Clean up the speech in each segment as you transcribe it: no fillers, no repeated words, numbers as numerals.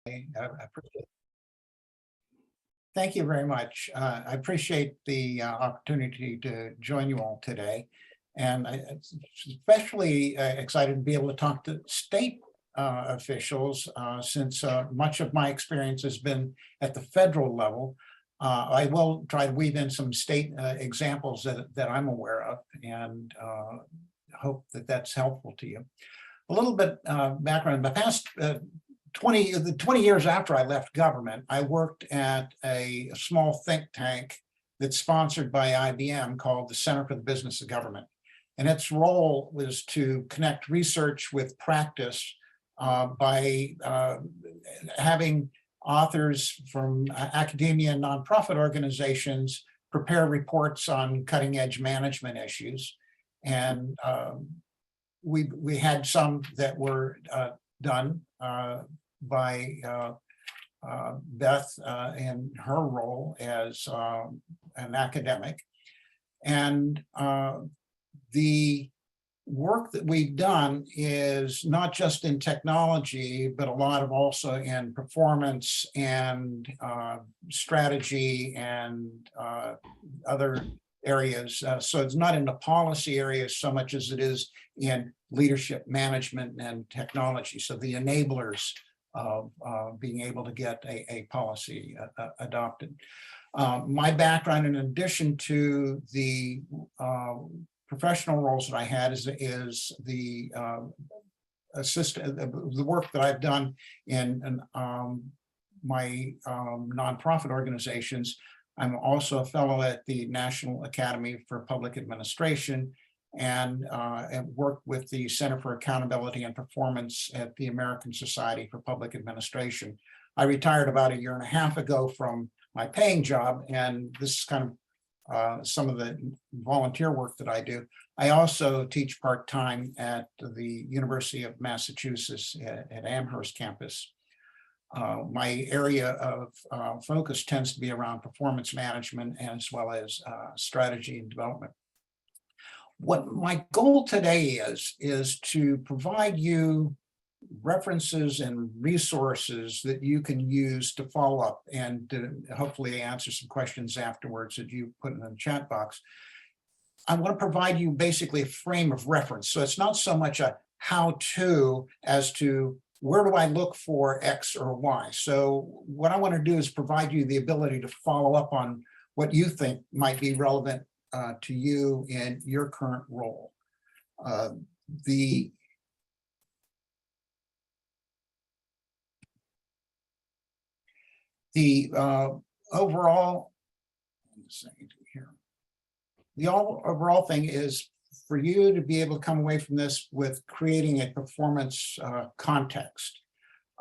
I appreciate. Thank you very much. I appreciate the opportunity to join you all today. And I'm especially excited to be able to talk to state officials since much of my experience has been at the federal level. I will try to weave in some state examples that I'm aware of, and hope that that's helpful to you. A little bit background. In the past 20 years after I left government, I worked at a small think tank that's sponsored by IBM called the Center for the Business of Government. And its role was to connect research with practice by having authors from academia and nonprofit organizations prepare reports on cutting edge management issues. And we had some that were done by Beth in her role as an academic. And the work that we've done is not just in technology, but a lot of also in performance and strategy and other areas. So it's not in the policy areas so much as it is in leadership, management, and technology. So the enablers of being able to get a policy adopted. My background, in addition to the professional roles that I had, is the the work that I've done in my nonprofit organizations. I'm also a fellow at the National Academy for Public Administration, and worked with the Center for Accountability and Performance at the American Society for Public Administration. I retired about 1.5 years ago from my paying job, and this is kind of some of the volunteer work that I do. I also teach part-time at the University of Massachusetts at Amherst campus. My area of focus tends to be around performance management as well as strategy and development. What my goal today is to provide you references and resources that you can use to follow up and to hopefully answer some questions afterwards that you put in the chat box. I want to provide you basically a frame of reference. So it's not so much a how-to as to where do I look for X or Y. So what I want to do is provide you the ability to follow up on what you think might be relevant to you in your current role. The overall, the overall thing is for you to be able to come away from this with creating a performance context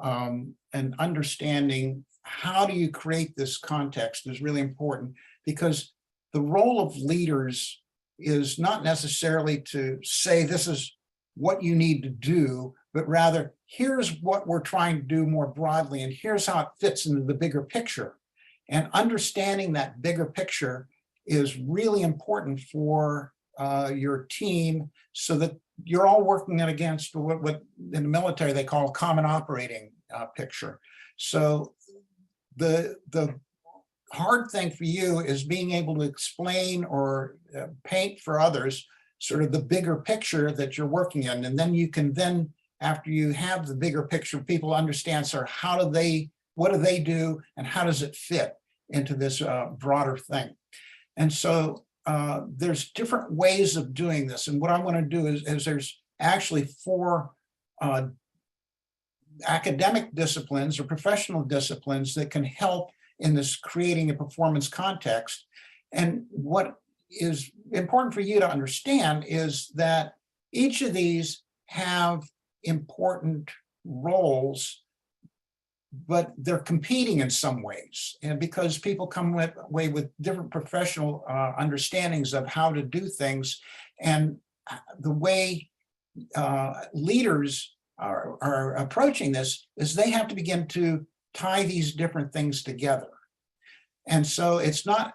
and understanding how do you create this context is really important, because the role of leaders is not necessarily to say this is what you need to do, but rather here's what we're trying to do more broadly, and here's how it fits into the bigger picture. And understanding that bigger picture is really important for your team, so that you're all working against what in the military they call a common operating picture. So the hard thing for you is being able to explain or paint for others sort of the bigger picture that you're working in. And then you can then, after you have the bigger picture, people understand sort of what do they do and how does it fit into this broader thing. And so there's different ways of doing this. And what I want to do is there's actually 4 academic disciplines or professional disciplines that can help in this creating a performance context. And what is important for you to understand is that each of these have important roles, but they're competing in some ways. And because people come away with different professional understandings of how to do things, and the way leaders are approaching this is they have to begin to tie these different things together. And so it's not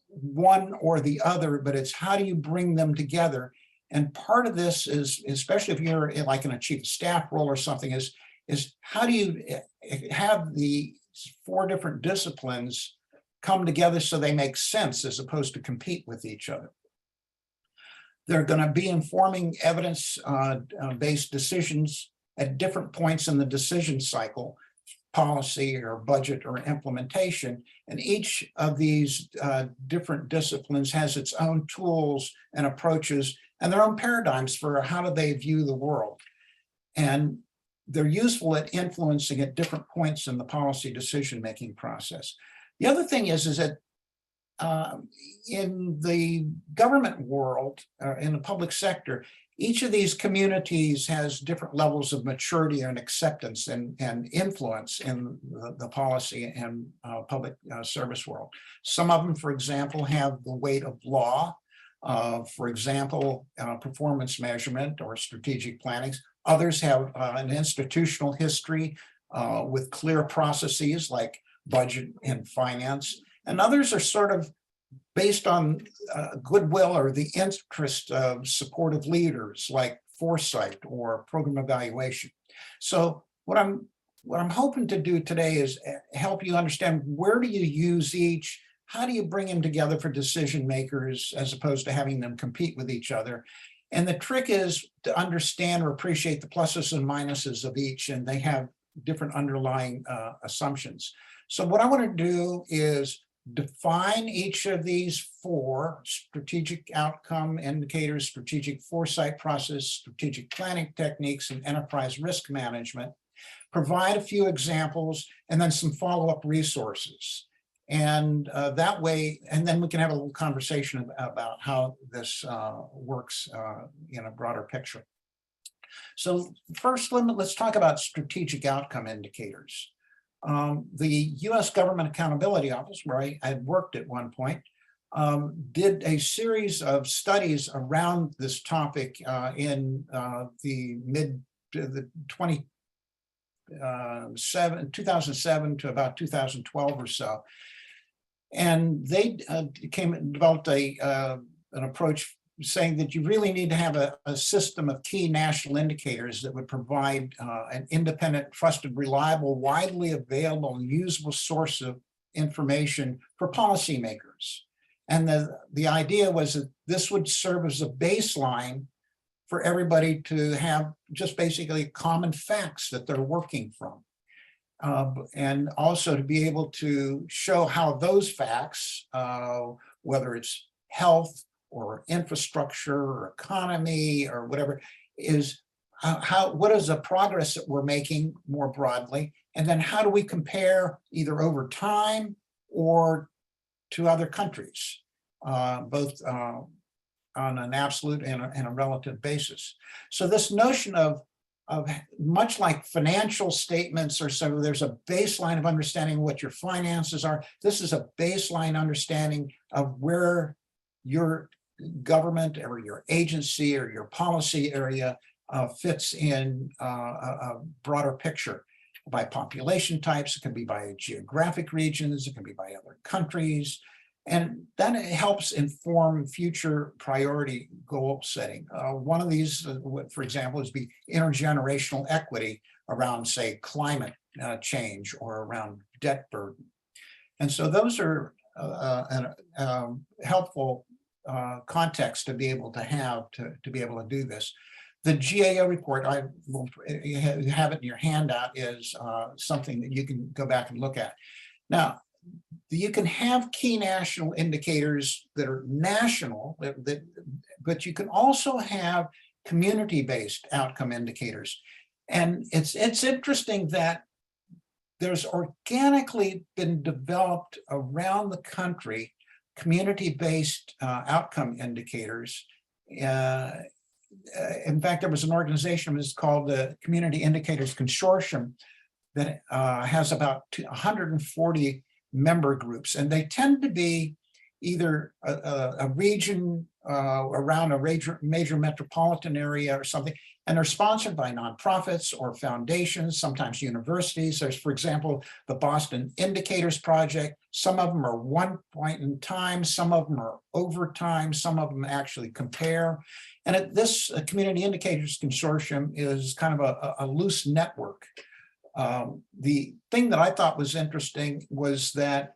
one or the other, but it's how do you bring them together? And part of this is, especially if you're like in a chief of staff role or something, is how do you have the 4 different disciplines come together so they make sense as opposed to compete with each other. They're going to be informing evidence-based decisions at different points in the decision cycle, policy or budget or implementation. And each of these different disciplines has its own tools and approaches and their own paradigms for how do they view the world. And they're useful at influencing at different points in the policy decision-making process. The other thing is that in the government world, in the public sector, each of these communities has different levels of maturity and acceptance and influence in the policy and public service world. Some of them, for example, have the weight of law, for example, performance measurement or strategic planning. Others have an institutional history with clear processes like budget and finance. And others are sort of based on goodwill or the interest of supportive leaders like Foresight or program evaluation. So what I'm hoping to do today is help you understand where do you use each, how do you bring them together for decision makers as opposed to having them compete with each other. And the trick is to understand or appreciate the pluses and minuses of each, and they have different underlying assumptions. So what I want to do is define each of these 4 strategic outcome indicators, strategic foresight process, strategic planning techniques, and enterprise risk management, provide a few examples, and then some follow-up resources. And that way, and then we can have a little conversation about how this works in a broader picture. So first, let's talk about strategic outcome indicators. The U.S. Government Accountability Office, where I had worked at one point, did a series of studies around this topic in the 2007 to about 2012 or so. And they developed an approach saying that you really need to have a system of key national indicators that would provide an independent, trusted, reliable, widely available, and usable source of information for policymakers. And the idea was that this would serve as a baseline for everybody to have just basically common facts that they're working from. And also to be able to show how those facts, whether it's health or infrastructure or economy or whatever, is what is the progress that we're making more broadly, and then how do we compare either over time or to other countries, both on an absolute and a relative basis. So this notion of much like financial statements or so, there's a baseline of understanding what your finances are. This is a baseline understanding of where your government or your agency or your policy area fits in a broader picture by population types. It can be by geographic regions, it can be by other countries. And then it helps inform future priority goal setting. One of these, for example, is be intergenerational equity around, say, climate change or around debt burden. And so those are helpful context to be able to have to be able to do this. The GAO report, I will have it in your handout, is something that you can go back and look at. Now, you can have key national indicators that are national, but you can also have community-based outcome indicators. And it's interesting that there's organically been developed around the country community-based outcome indicators. In fact, there was an organization that was called the Community Indicators Consortium that has about 140 member groups, and they tend to be either a region around a major metropolitan area or something, and they're sponsored by nonprofits or foundations, sometimes universities. There's, for example, the Boston Indicators Project. Some of them are one point in time, some of them are over time, some of them actually compare. And this Community Indicators Consortium is kind of a loose network The thing that I thought was interesting was that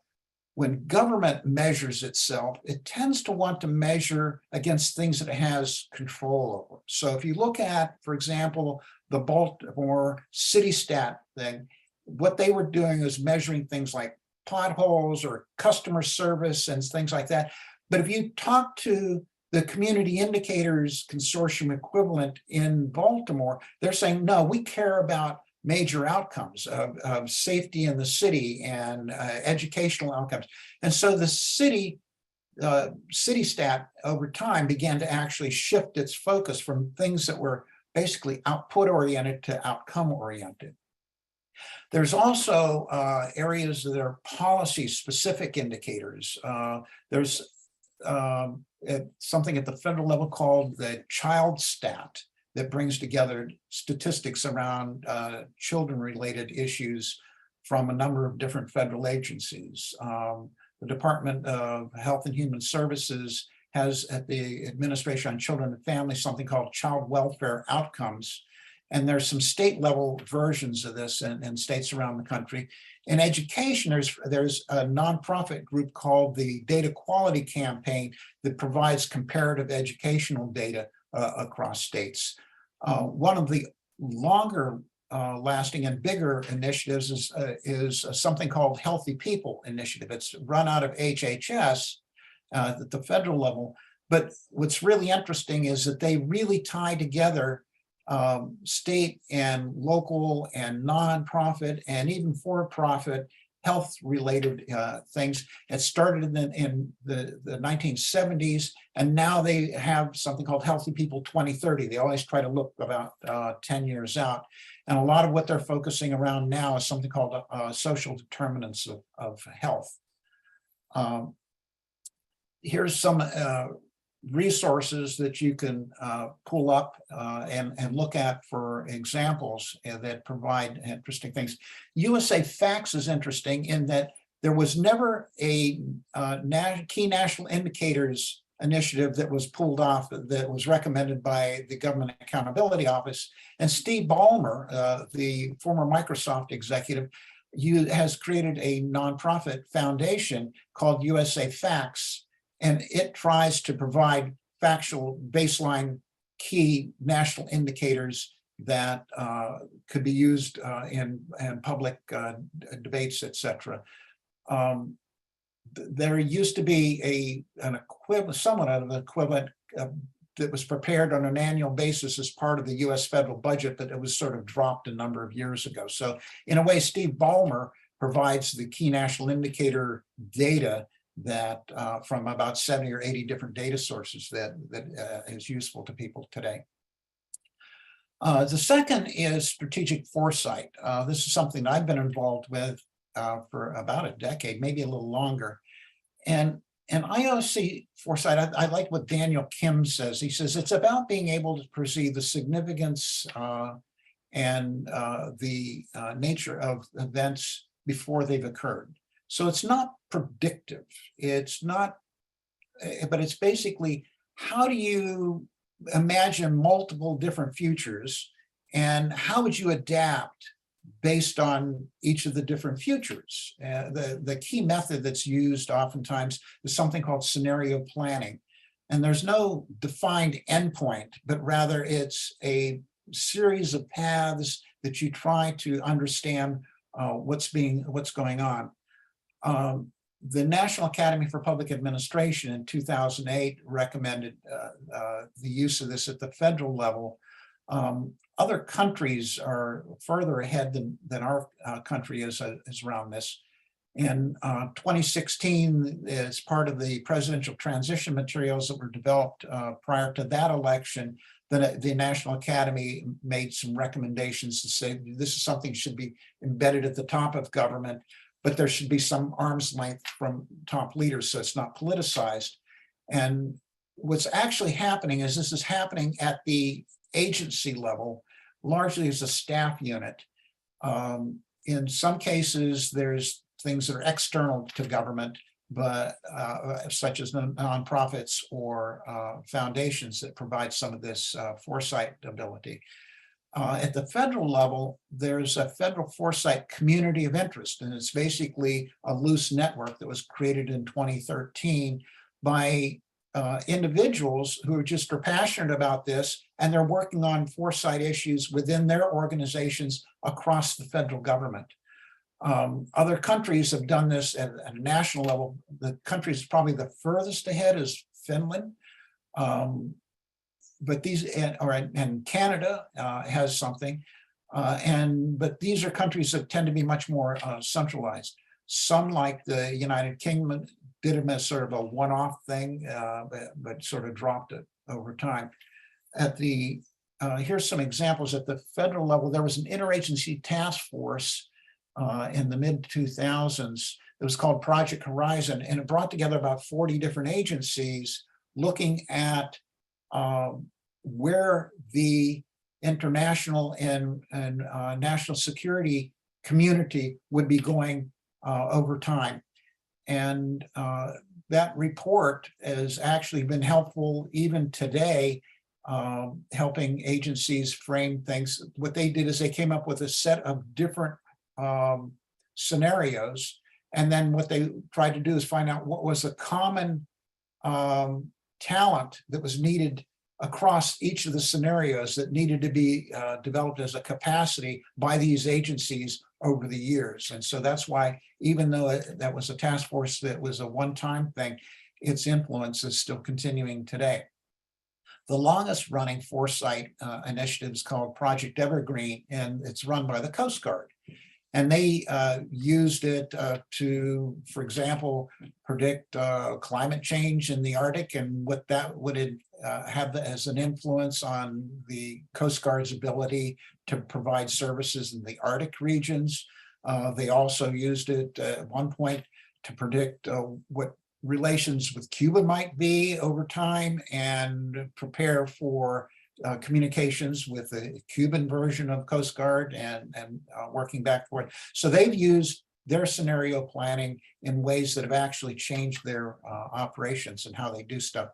when government measures itself, it tends to want to measure against things that it has control over. So if you look at, for example, the Baltimore city stat thing, what they were doing is measuring things like potholes or customer service and things like that. But if you talk to the community indicators consortium equivalent in Baltimore, they're saying, no, we care about major outcomes of safety in the city and educational outcomes. And so the city stat over time began to actually shift its focus from things that were basically output oriented to outcome oriented. There's also areas that are policy specific indicators. There's something at the federal level called the child stat that brings together statistics around children-related issues from a number of different federal agencies. The Department of Health and Human Services has at the Administration on Children and Families something called Child Welfare Outcomes. And there's some state level versions of this in states around the country. In education, there's a nonprofit group called the Data Quality Campaign that provides comparative educational data across states. One of the longer lasting and bigger initiatives is something called Healthy People Initiative. It's run out of HHS at the federal level. But what's really interesting is that they really tie together state and local and nonprofit and even for-profit health-related things. It started in the 1970s, and now they have something called Healthy People 2030. They always try to look about 10 years out. And a lot of what they're focusing around now is something called social determinants of health. Here's some resources that you can pull up and look at for examples that provide interesting things. USA Facts is interesting in that there was never a key national indicators initiative that was pulled off that was recommended by the Government Accountability Office. And Steve Ballmer, the former Microsoft executive, has created a nonprofit foundation called USA Facts. And it tries to provide factual baseline key national indicators that could be used in public debates, et cetera. There used to be an equivalent, somewhat of an equivalent that was prepared on an annual basis as part of the US federal budget, but it was sort of dropped a number of years ago. So in a way, Steve Ballmer provides the key national indicator data that from about 70 or 80 different data sources that is useful to people today. The second is strategic foresight. This is something I've been involved with for about a decade, maybe a little longer. And IOC foresight, I like what Daniel Kim says. He says it's about being able to perceive the significance and the nature of events before they've occurred. So it's not predictive. It's not, but it's basically, how do you imagine multiple different futures and how would you adapt based on each of the different futures? The key method that's used oftentimes is something called scenario planning. And there's no defined endpoint, but rather it's a series of paths that you try to understand what's going on. The National Academy for Public Administration in 2008 recommended the use of this at the federal level. Other countries are further ahead than our country is around this. In 2016, as part of the presidential transition materials that were developed prior to that election, the National Academy made some recommendations to say this is something that should be embedded at the top of government, but there should be some arm's length from top leaders so it's not politicized. And what's actually happening is this is happening at the agency level, largely as a staff unit. In some cases, there's things that are external to government, but such as nonprofits or foundations that provide some of this foresight ability. At the federal level, there's a federal foresight community of interest, and it's basically a loose network that was created in 2013 by individuals who just are passionate about this, and they're working on foresight issues within their organizations across the federal government. Other countries have done this at a national level. The country is probably the furthest ahead is Finland. But these, and Canada has something, but these are countries that tend to be much more centralized. Some, like the United Kingdom, did them as sort of a one-off thing, but sort of dropped it over time. At the here's some examples. At the federal level, there was an interagency task force in the mid-2000s. It was called Project Horizon, and it brought together about 40 different agencies looking at where the international and national security community would be going over time. And that report has actually been helpful even today, helping agencies frame things. What they did is they came up with a set of different scenarios, and then what they tried to do is find out what was a common talent that was needed across each of the scenarios that needed to be developed as a capacity by these agencies over the years. And so that's why, even though that was a task force that was a one-time thing, its influence is still continuing today. The longest running foresight initiative is called Project Evergreen, and it's run by the Coast Guard. And they used it to, for example, predict climate change in the Arctic and what that would have as an influence on the Coast Guard's ability to provide services in the Arctic regions. They also used it at one point to predict what relations with Cuba might be over time and prepare for communications with the Cuban version of Coast Guard and working back for it. So they've used their scenario planning in ways that have actually changed their operations and how they do stuff.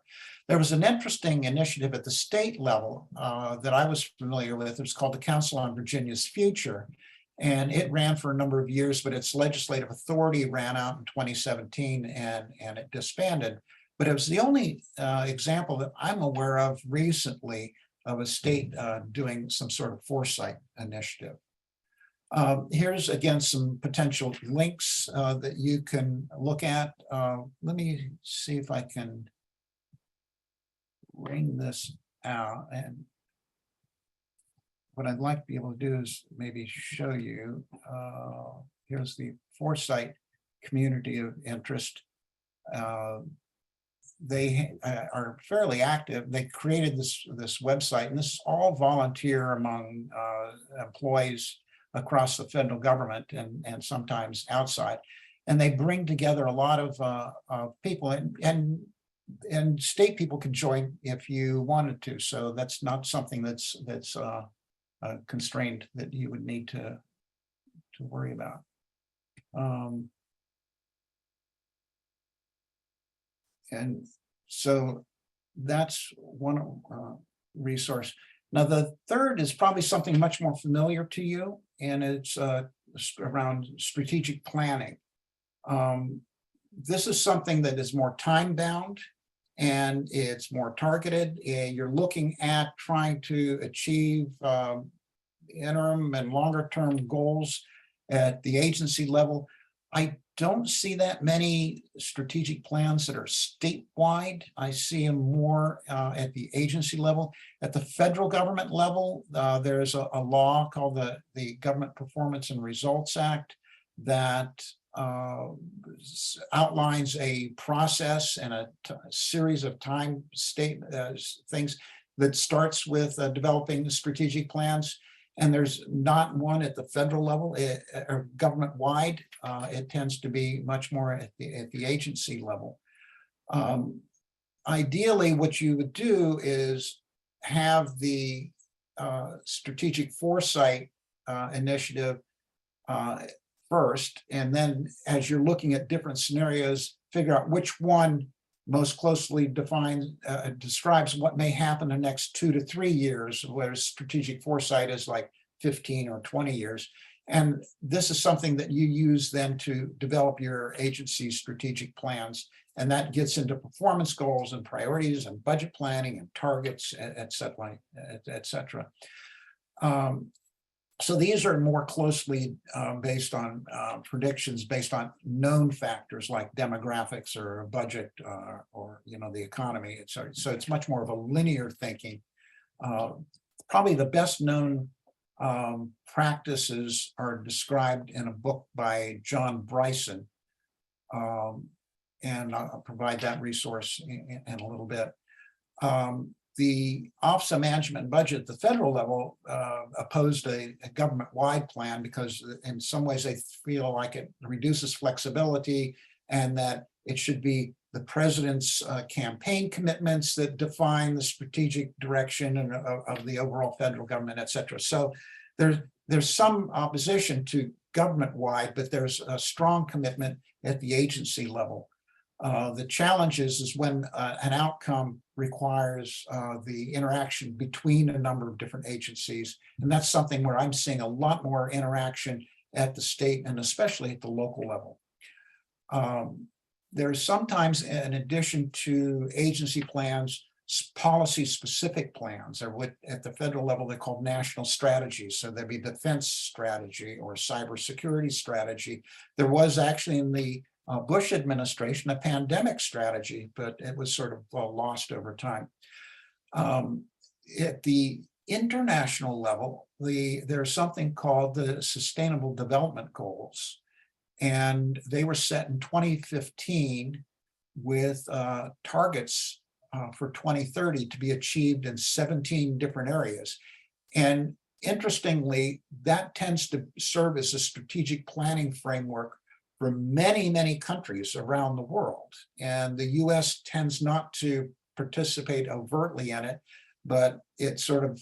There was an interesting initiative at the state level that I was familiar with. It was called the Council on Virginia's Future, and it ran for a number of years, but its legislative authority ran out in 2017 and it disbanded. But it was the only example that I'm aware of recently of a state doing some sort of foresight initiative. Here's again some potential links that you can look at. Let me see if I can bring this out. And what I'd like to be able to do is maybe show you. Here's the foresight community of interest. They are fairly active. They created this website, and this is all volunteer among employees across the federal government and sometimes outside. And they bring together a lot of people, and state people can join if you wanted to. So that's not something that's constrained that you would need to worry about. And so that's one resource. Now, the third is probably something much more familiar to you, and it's around strategic planning. This is something that is more time-bound, and it's more targeted. And you're looking at trying to achieve interim and longer-term goals at the agency level. I don't see that many strategic plans that are statewide. I see them more at the agency level. At the federal government level, there's a law called the Government Performance and Results Act that outlines a process and a series of time things that starts with developing strategic plans. And there's not one at the federal level or government-wide. It tends to be much more at the agency level. Ideally, what you would do is have the strategic foresight initiative first, and then as you're looking at different scenarios, figure out which one most closely defines, describes what may happen the next 2 to 3 years, whereas strategic foresight is like 15 or 20 years. And this is something that you use then to develop your agency's strategic plans. And that gets into performance goals and priorities and budget planning and targets, et cetera, et cetera. So these are more closely based on predictions based on known factors like demographics or budget or the economy. So it's much more of a linear thinking. Probably the best known practices are described in a book by John Bryson, and I'll provide that resource in a little bit. The Office of Management and Budget at the federal level opposed a government-wide plan because in some ways they feel like it reduces flexibility and that it should be the president's campaign commitments that define the strategic direction and of the overall federal government, et cetera. So there's some opposition to government-wide, but there's a strong commitment at the agency level. The challenge is when an outcome requires the interaction between a number of different agencies. And that's something where I'm seeing a lot more interaction at the state and especially at the local level. There's sometimes, in addition to agency plans, policy-specific plans, or what at the federal level they're called national strategies. So there'd be defense strategy or cybersecurity strategy. There was actually in the Bush administration a pandemic strategy, but it was sort of lost over time. At the international level, there's something called the Sustainable Development Goals, and they were set in 2015 with targets for 2030 to be achieved in 17 different areas. And interestingly, that tends to serve as a strategic planning framework for many, many countries around the world. And the US tends not to participate overtly in it, but it sort of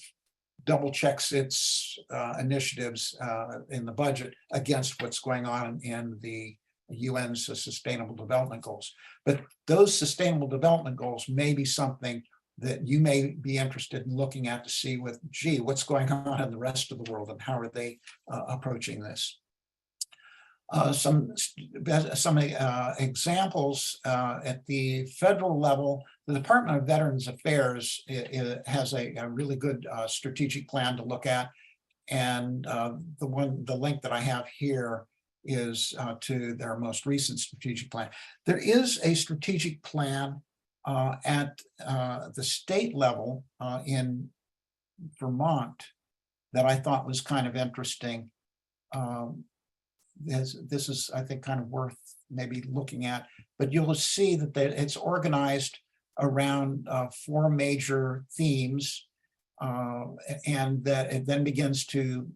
double checks its initiatives in the budget against what's going on in the UN's Sustainable Development Goals. But those Sustainable Development Goals may be something that you may be interested in looking at to see what's going on in the rest of the world and how are they approaching this. Some examples at the federal level. The Department of Veterans Affairs has a really good strategic plan to look at, and the link that I have here is to their most recent strategic plan. There is a strategic plan at the state level in Vermont that I thought was kind of interesting. This is, I think, kind of worth maybe looking at, but you'll see that it's organized around 4 major themes, and that it then begins to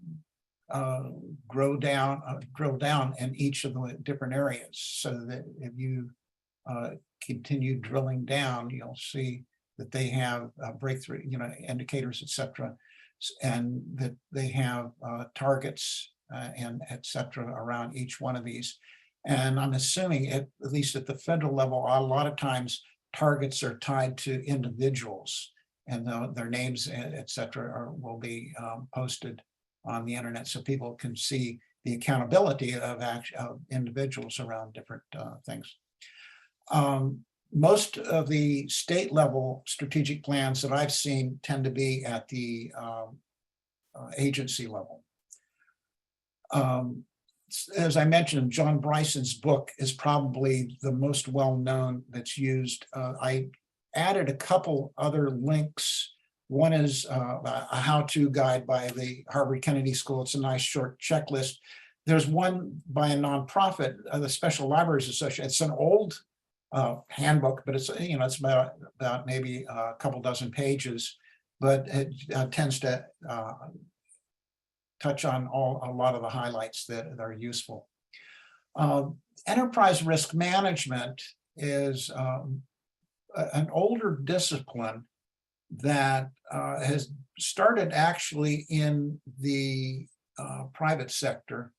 grow down in each of the different areas, so that if you continue drilling down, you'll see that they have breakthrough, indicators, et cetera, and that they have targets and et cetera around each one of these. And I'm assuming at least at the federal level, a lot of times targets are tied to individuals, and their names, et cetera, will be posted on the internet so people can see the accountability of individuals around different things. Most of the state level strategic plans that I've seen tend to be at the agency level. As I mentioned, John Bryson's book is probably the most well-known that's used. I added a couple other links. One is a how-to guide by the Harvard Kennedy School. It's a nice short checklist. There's one by a nonprofit, the Special Libraries Association. It's an old handbook, but it's it's about maybe a couple dozen pages, but it tends to touch on a lot of the highlights that are useful. Enterprise risk management is an older discipline that has started actually in the private sector.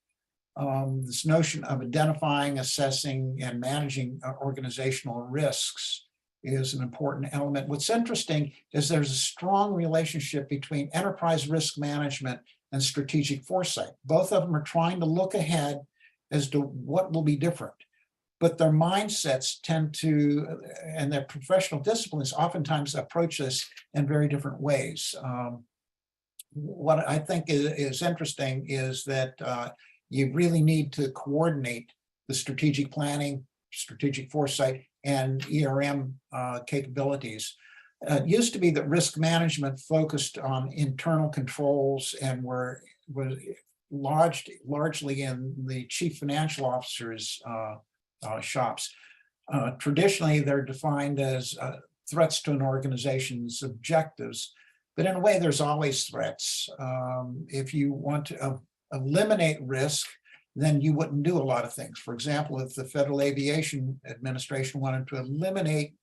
This notion of identifying, assessing, and managing organizational risks is an important element. What's interesting is there's a strong relationship between enterprise risk management and strategic foresight. Both of them are trying to look ahead as to what will be different, but their mindsets tend to, and their professional disciplines oftentimes approach this in very different ways. What I think is interesting is that you really need to coordinate the strategic planning, strategic foresight, and ERM capabilities. It used to be that risk management focused on internal controls and was largely in the chief financial officer's shops. Traditionally, they're defined as threats to an organization's objectives, but in a way, there's always threats. If you want to eliminate risk, then you wouldn't do a lot of things. For example, if the Federal Aviation Administration wanted to eliminate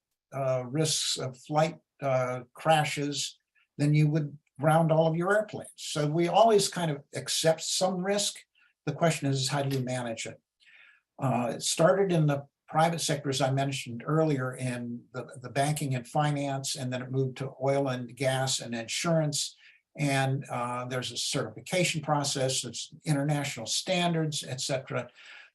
risks of flight crashes, then you would ground all of your airplanes. So we always kind of accept some risk. The question is, how do you manage it? It started in the private sector, as I mentioned earlier, in the banking and finance, and then it moved to oil and gas and insurance. And there's a certification process, there's international standards, et cetera.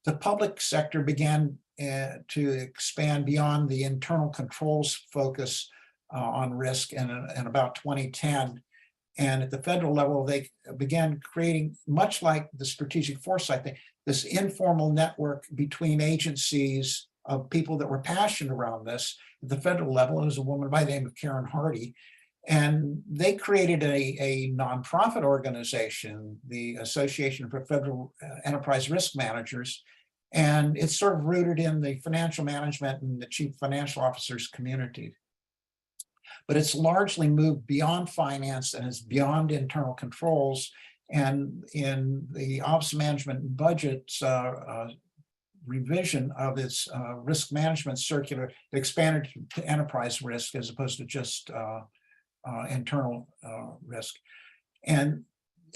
The public sector began to expand beyond the internal controls focus on risk in about 2010. And at the federal level, they began creating, much like the strategic foresight thing, this informal network between agencies of people that were passionate around this. At the federal level, there was a woman by the name of Karen Hardy, and they created a nonprofit organization, the Association for Federal Enterprise Risk Managers, and it's sort of rooted in the financial management and the chief financial officers community. But it's largely moved beyond finance and is beyond internal controls. And in the Office of Management and Budget's revision of its risk management circular, it expanded to enterprise risk as opposed to just internal risk. And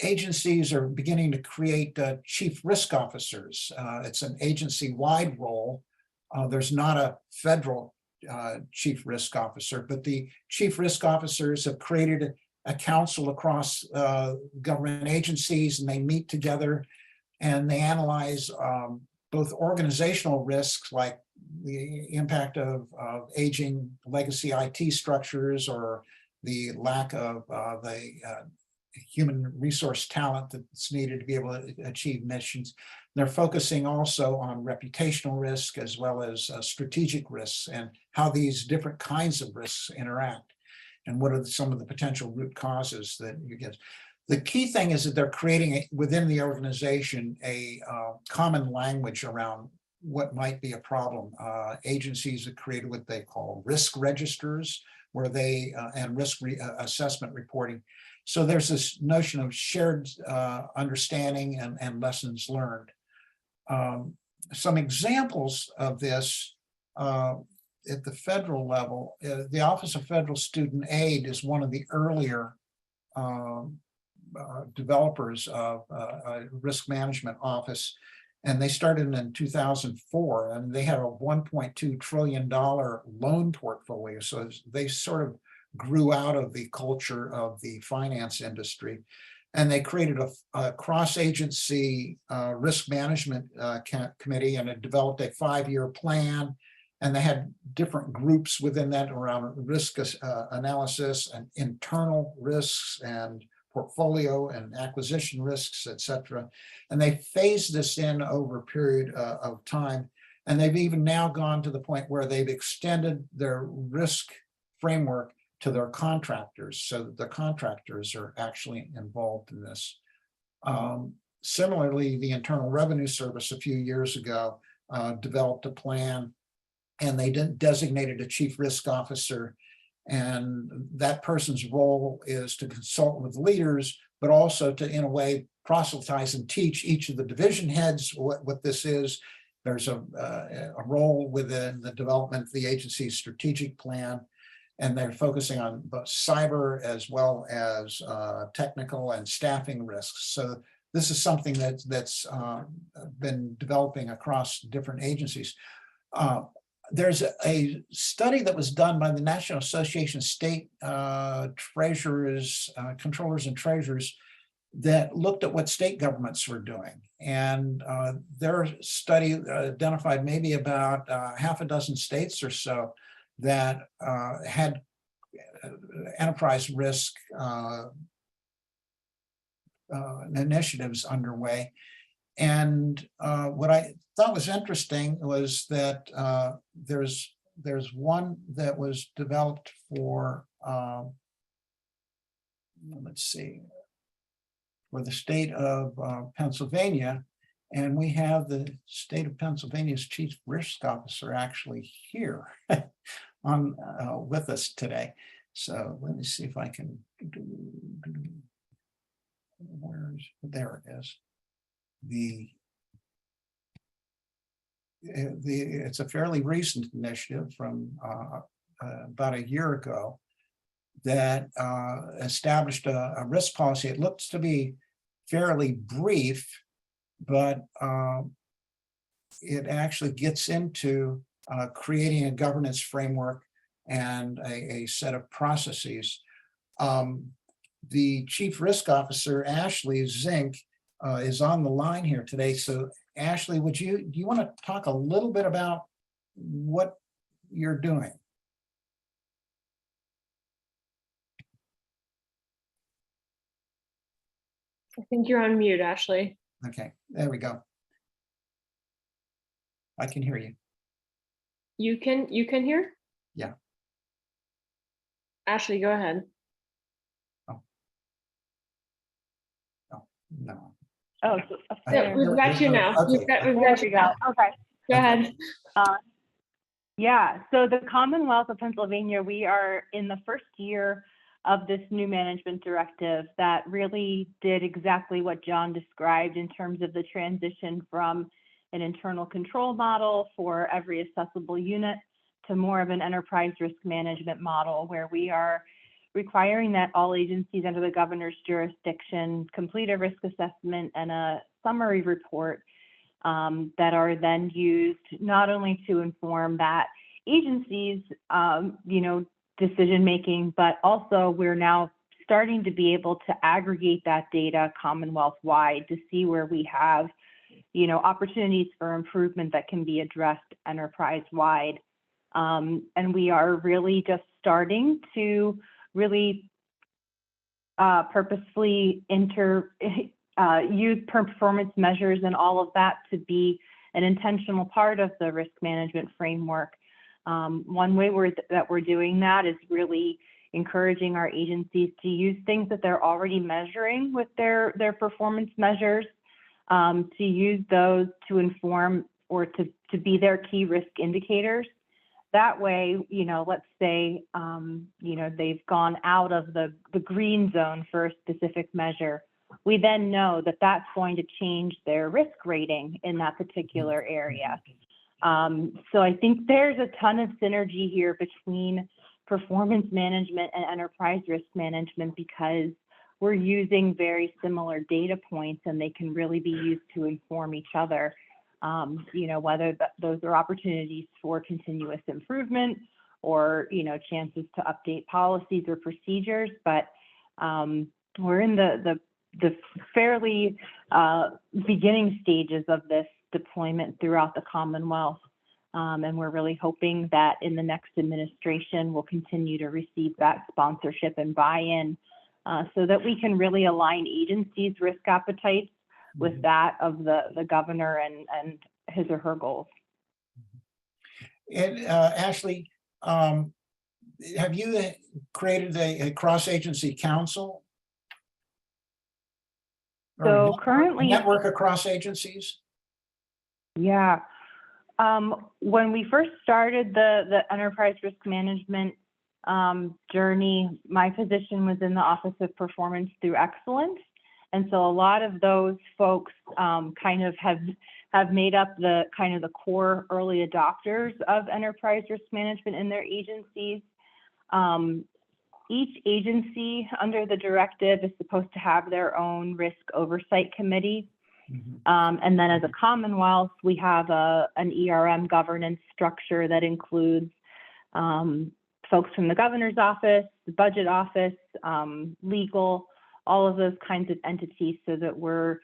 agencies are beginning to create chief risk officers. It's an agency-wide role. There's not a federal chief risk officer, but the chief risk officers have created a council across government agencies, and they meet together and they analyze both organizational risks like the impact of aging legacy IT structures or the lack of the human resource talent that's needed to be able to achieve missions. They're focusing also on reputational risk as well as strategic risks and how these different kinds of risks interact and what are some of the potential root causes that you get. The key thing is that they're creating within the organization a common language around what might be a problem. Agencies have created what they call risk registers, where they and risk assessment reporting. So there's this notion of shared understanding and lessons learned. Some examples of this at the federal level, the Office of Federal Student Aid is one of the earlier developers of a risk management office, and they started in 2004, and they had a $1.2 trillion loan portfolio. So they sort of grew out of the culture of the finance industry, and they created a cross-agency risk management committee, and it developed a 5-year plan. And they had different groups within that around risk analysis and internal risks and portfolio and acquisition risks, et cetera. And they phased this in over a period of time. And they've even now gone to the point where they've extended their risk framework to their contractors, so that the contractors are actually involved in this. Similarly, the Internal Revenue Service a few years ago developed a plan, and they designated a chief risk officer. And that person's role is to consult with leaders, but also to, in a way, proselytize and teach each of the division heads what this is. There's a role within the development of the agency's strategic plan, and they're focusing on both cyber as well as technical and staffing risks. So this is something that's been developing across different agencies. there's a study that was done by the National Association of State Treasurers, Controllers and Treasurers, that looked at what state governments were doing. And their study identified maybe about half a dozen states or so that had enterprise risk initiatives underway. And what I thought was interesting was that there's one that was developed for, let's see, for the state of Pennsylvania, and we have the state of Pennsylvania's chief risk officer actually here on with us today. So let me see if I can. There it is. It's a fairly recent initiative from about a year ago that established a risk policy. It looks to be fairly brief, but it actually gets into creating a governance framework and a set of processes. The Chief Risk Officer, Ashley Zink, is on the line here today. So Ashley, do you want to talk a little bit about what you're doing? I think you're on mute, Ashley. Okay, there we go. I can hear you. You can hear? Yeah. Ashley, go ahead. Oh, no. Oh, Yeah, we've got you now. Okay. We've got you. go. Okay. Go ahead. Yeah, so the Commonwealth of Pennsylvania, we are in the first year of this new management directive that really did exactly what John described in terms of the transition from an internal control model for every accessible unit to more of an enterprise risk management model, where we are requiring that all agencies under the governor's jurisdiction complete a risk assessment and a summary report that are then used not only to inform that agency's decision making, but also we're now starting to be able to aggregate that data Commonwealth wide to see where we have opportunities for improvement that can be addressed enterprise wide. And we are really just starting to really purposefully use performance measures and all of that to be an intentional part of the risk management framework. One way that we're doing that is really encouraging our agencies to use things that they're already measuring with their performance measures, to use those to inform or to be their key risk indicators. That way, let's say, they've gone out of the green zone for a specific measure. We then know that that's going to change their risk rating in that particular area. So I think there's a ton of synergy here between performance management and enterprise risk management, because we're using very similar data points and they can really be used to inform each other. Whether those are opportunities for continuous improvement or, chances to update policies or procedures. But we're in the fairly beginning stages of this deployment throughout the Commonwealth. And we're really hoping that in the next administration, we'll continue to receive that sponsorship and buy-in so that we can really align agencies' risk appetites with that of the governor and his or her goals. And Ashley, have you created a cross-agency council? So currently, network across agencies? Yeah. When we first started the enterprise risk management journey, my position was in the Office of Performance through Excellence. And so a lot of those folks kind of have made up the core early adopters of enterprise risk management in their agencies. Each agency under the directive is supposed to have their own risk oversight committee. And then as a Commonwealth, we have an ERM governance structure that includes folks from the governor's office, the budget office, legal, all of those kinds of entities, so that we're,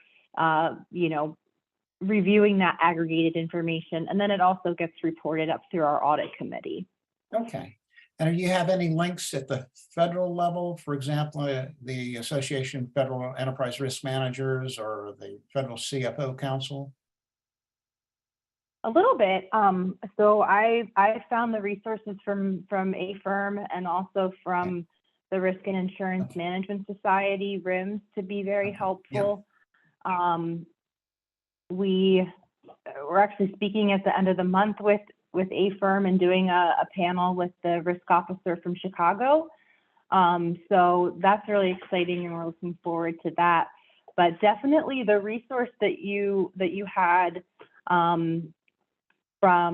reviewing that aggregated information. And then it also gets reported up through our audit committee. Okay. And do you have any links at the federal level, for example, the Association of Federal Enterprise Risk Managers or the Federal CFO Council? A little bit. So I found the resources from AFIRM and also from the Risk and Insurance Management Society, RIMS, to be very helpful. We're actually speaking at the end of the month with AFIRM and doing a panel with the risk officer from Chicago. So that's really exciting, and we're looking forward to that. But definitely the resource that you had from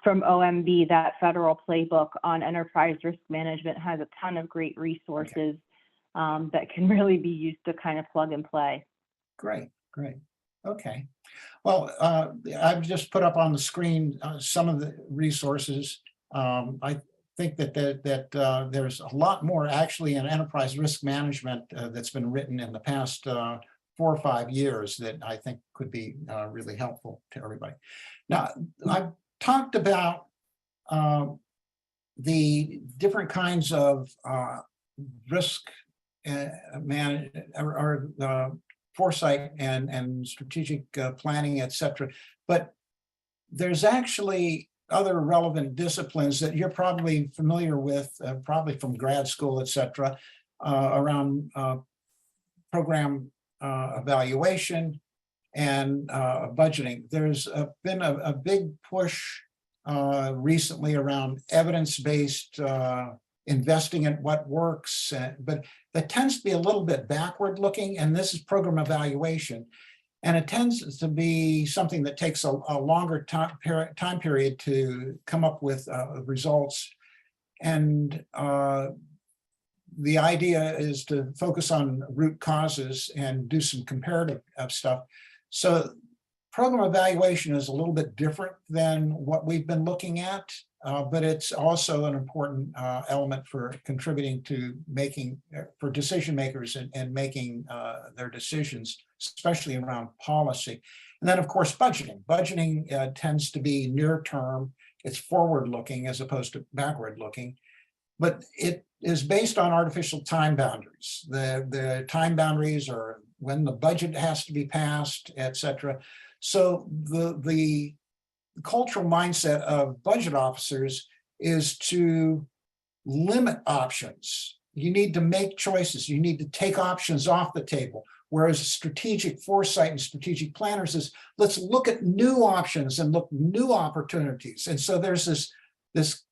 OMB, that federal playbook on enterprise risk management, has a ton of great resources that can really be used to kind of plug and play. Great. Okay. Well, I've just put up on the screen some of the resources. I think that there's a lot more actually in enterprise risk management that's been written in the past 4 or 5 years that I think could be really helpful to everybody. Now, I've talked about the different kinds of risk foresight and strategic planning, et cetera. But there's actually other relevant disciplines that you're probably familiar with, probably from grad school, et cetera, around program evaluation and budgeting. There's been a big push recently around evidence-based investing in what works, but that tends to be a little bit backward looking, and this is program evaluation. And it tends to be something that takes a longer time period to come up with results. And the idea is to focus on root causes and do some comparative stuff. So program evaluation is a little bit different than what we've been looking at, but it's also an important element for contributing to for decision makers and making their decisions, especially around policy. And then, of course, budgeting. Budgeting tends to be near term. It's forward looking as opposed to backward looking, but it is based on artificial time boundaries. The time boundaries are when the budget has to be passed, et cetera. So the cultural mindset of budget officers is to limit options. You need to make choices. You need to take options off the table. Whereas strategic foresight and strategic planners is, let's look at new options and look new opportunities. And so there's this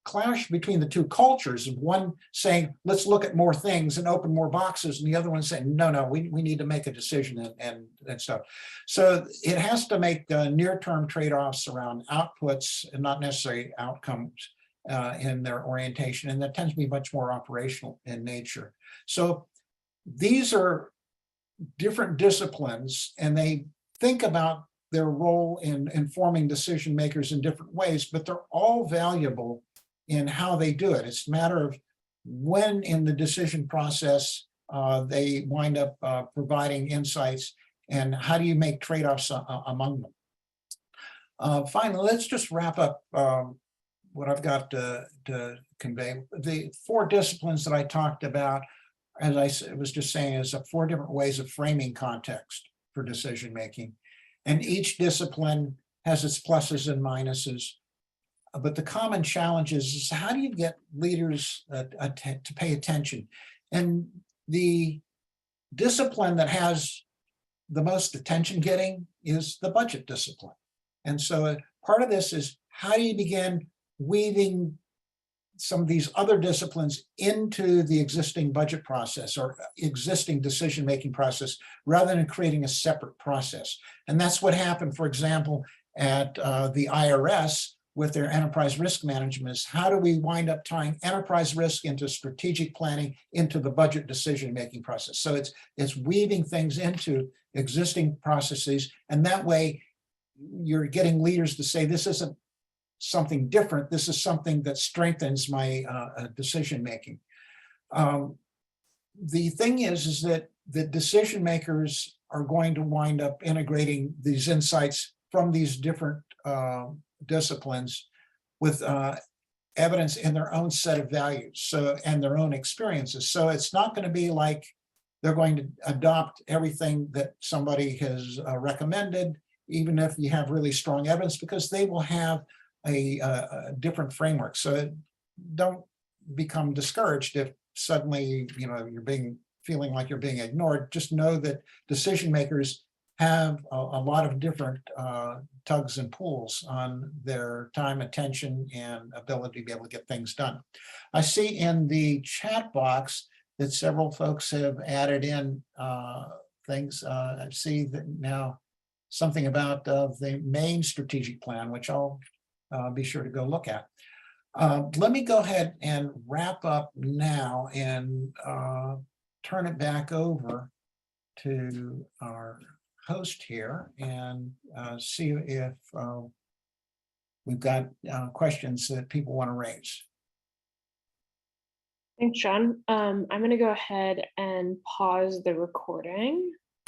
clash between the two cultures, of one saying, let's look at more things and open more boxes, and the other one saying, no, we need to make a decision and stuff. So it has to make near-term trade-offs around outputs and not necessarily outcomes in their orientation, and that tends to be much more operational in nature. So these are different disciplines, and they think about their role in informing decision makers in different ways, but they're all valuable in how they do it. It's a matter of when in the decision process they wind up providing insights, and how do you make trade-offs among them. Finally, let's just wrap up what I've got to convey. The 4 disciplines that I talked about, as I was just saying, is 4 different ways of framing context for decision making. And each discipline has its pluses and minuses. But the common challenge is how do you get leaders to pay attention? And the discipline that has the most attention getting is the budget discipline. And so part of this is, how do you begin weaving some of these other disciplines into the existing budget process or existing decision-making process, rather than creating a separate process? And that's what happened, for example, at the IRS, with their enterprise risk management is how do we wind up tying enterprise risk into strategic planning, into the budget decision-making process. So it's weaving things into existing processes, and that way you're getting leaders to say, this isn't something different, this is something that strengthens my decision-making. The thing is that the decision makers are going to wind up integrating these insights from these different disciplines with evidence in their own set of values, and their own experiences. So it's not going to be like they're going to adopt everything that somebody has recommended, even if you have really strong evidence, because they will have a different framework. So don't become discouraged if suddenly you're feeling like you're being ignored. Just know that decision makers have a lot of different tugs and pulls on their time, attention, and ability to be able to get things done. I see in the chat box that several folks have added in things. I see that now something about the main strategic plan, which I'll be sure to go look at. Let me go ahead and wrap up now and turn it back over to our host here and see if we've got questions that people want to raise. Thanks, John. I'm going to go ahead and pause the recording.